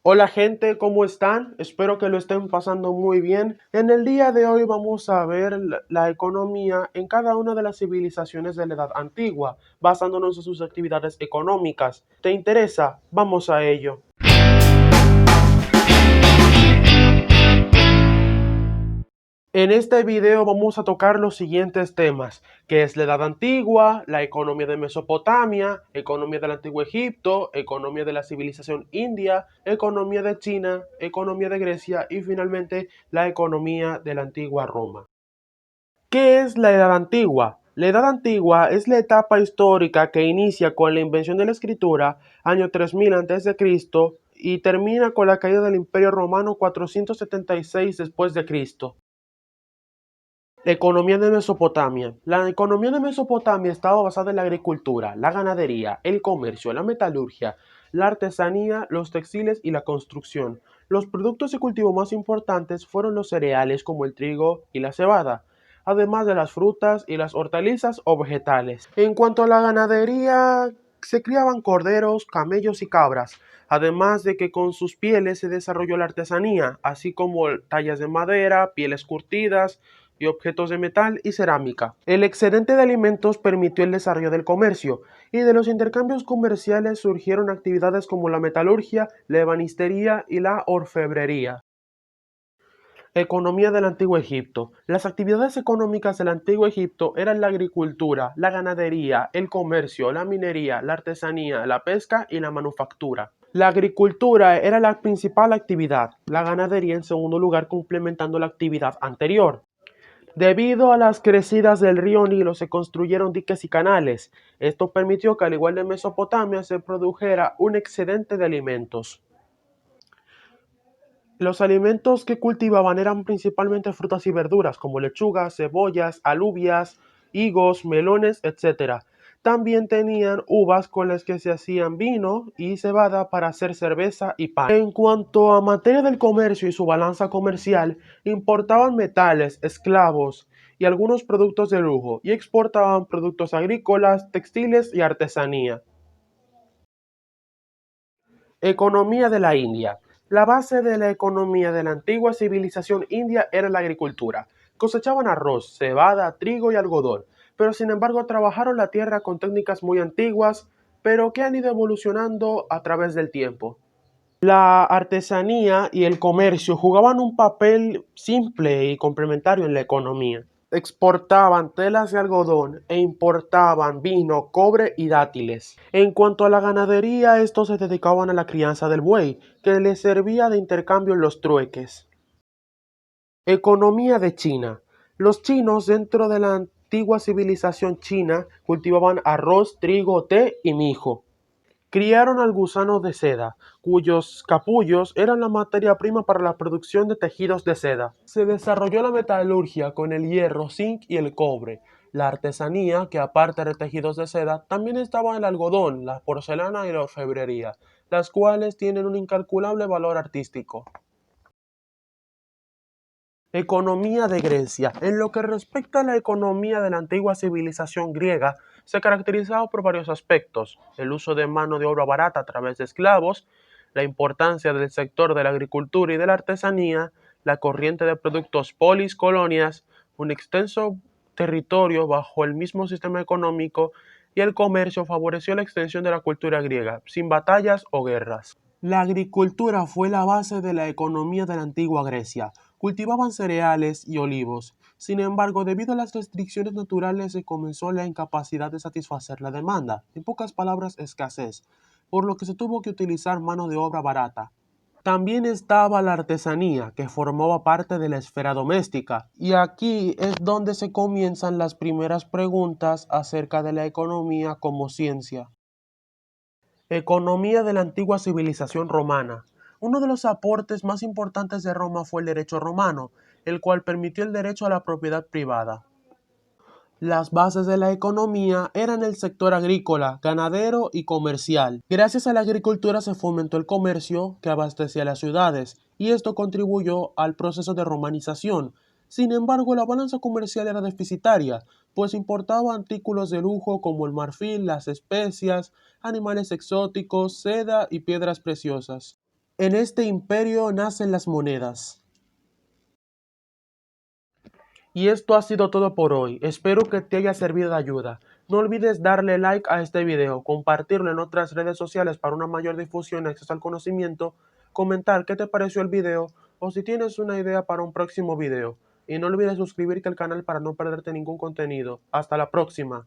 Hola gente, ¿cómo están? Espero que lo estén pasando muy bien. En el día de hoy vamos a ver la economía en cada una de las civilizaciones de la Edad Antigua, basándonos en sus actividades económicas. ¿Te interesa? Vamos a ello. En este video vamos a tocar los siguientes temas, que es la Edad Antigua, la economía de Mesopotamia, economía del Antiguo Egipto, economía de la civilización india, economía de China, economía de Grecia y finalmente la economía de la antigua Roma. ¿Qué es la Edad Antigua? La Edad Antigua es la etapa histórica que inicia con la invención de la escritura, año 3000 a.C., y termina con la caída del Imperio Romano 476 después de Cristo. Economía de Mesopotamia. La economía de Mesopotamia estaba basada en la agricultura, la ganadería, el comercio, la metalurgia, la artesanía, los textiles y la construcción. Los productos de cultivo más importantes fueron los cereales como el trigo y la cebada, además de las frutas y las hortalizas o vegetales. En cuanto a la ganadería, se criaban corderos, camellos y cabras, además de que con sus pieles se desarrolló la artesanía, así como tallas de madera, pieles curtidas, y objetos de metal y cerámica. El excedente de alimentos permitió el desarrollo del comercio, y de los intercambios comerciales surgieron actividades como la metalurgia, la ebanistería y la orfebrería. Economía del Antiguo Egipto. Las actividades económicas del Antiguo Egipto eran la agricultura, la ganadería, el comercio, la minería, la artesanía, la pesca y la manufactura. La agricultura era la principal actividad, la ganadería en segundo lugar complementando la actividad anterior. Debido a las crecidas del río Nilo se construyeron diques y canales. Esto permitió que, al igual de Mesopotamia, se produjera un excedente de alimentos. Los alimentos que cultivaban eran principalmente frutas y verduras, como lechugas, cebollas, alubias, higos, melones, etc. También tenían uvas con las que se hacían vino y cebada para hacer cerveza y pan. En cuanto a materia del comercio y su balanza comercial, importaban metales, esclavos y algunos productos de lujo, y exportaban productos agrícolas, textiles y artesanía. Economía de la India. La base de la economía de la antigua civilización india era la agricultura. Cosechaban arroz, cebada, trigo y algodón, pero sin embargo trabajaron la tierra con técnicas muy antiguas, pero que han ido evolucionando a través del tiempo. La artesanía y el comercio jugaban un papel simple y complementario en la economía. Exportaban telas de algodón e importaban vino, cobre y dátiles. En cuanto a la ganadería, estos se dedicaban a la crianza del buey, que les servía de intercambio en los trueques. Economía de China. Los chinos, dentro de la antigua civilización china, cultivaban arroz, trigo, té y mijo. Criaron al gusano de seda, cuyos capullos eran la materia prima para la producción de tejidos de seda. Se desarrolló la metalurgia con el hierro, zinc y el cobre. La artesanía, que aparte de tejidos de seda, también estaba el algodón, la porcelana y la orfebrería, las cuales tienen un incalculable valor artístico. Economía de Grecia. En lo que respecta a la economía de la antigua civilización griega, se caracterizaba por varios aspectos: el uso de mano de obra barata a través de esclavos, la importancia del sector de la agricultura y de la artesanía, la corriente de productos polis, colonias, un extenso territorio bajo el mismo sistema económico, y el comercio favoreció la extensión de la cultura griega, sin batallas o guerras. La agricultura fue la base de la economía de la antigua Grecia. Cultivaban cereales y olivos. Sin embargo, debido a las restricciones naturales se comenzó la incapacidad de satisfacer la demanda, en pocas palabras, escasez, por lo que se tuvo que utilizar mano de obra barata. También estaba la artesanía, que formaba parte de la esfera doméstica, y aquí es donde se comienzan las primeras preguntas acerca de la economía como ciencia. Economía de la antigua civilización romana. Uno de los aportes más importantes de Roma fue el derecho romano, el cual permitió el derecho a la propiedad privada. Las bases de la economía eran el sector agrícola, ganadero y comercial. Gracias a la agricultura se fomentó el comercio que abastecía las ciudades, y esto contribuyó al proceso de romanización. Sin embargo, la balanza comercial era deficitaria, pues importaba artículos de lujo como el marfil, las especias, animales exóticos, seda y piedras preciosas. En este imperio nacen las monedas. Y esto ha sido todo por hoy. Espero que te haya servido de ayuda. No olvides darle like a este video, compartirlo en otras redes sociales para una mayor difusión y acceso al conocimiento, comentar qué te pareció el video o si tienes una idea para un próximo video. Y no olvides suscribirte al canal para no perderte ningún contenido. Hasta la próxima.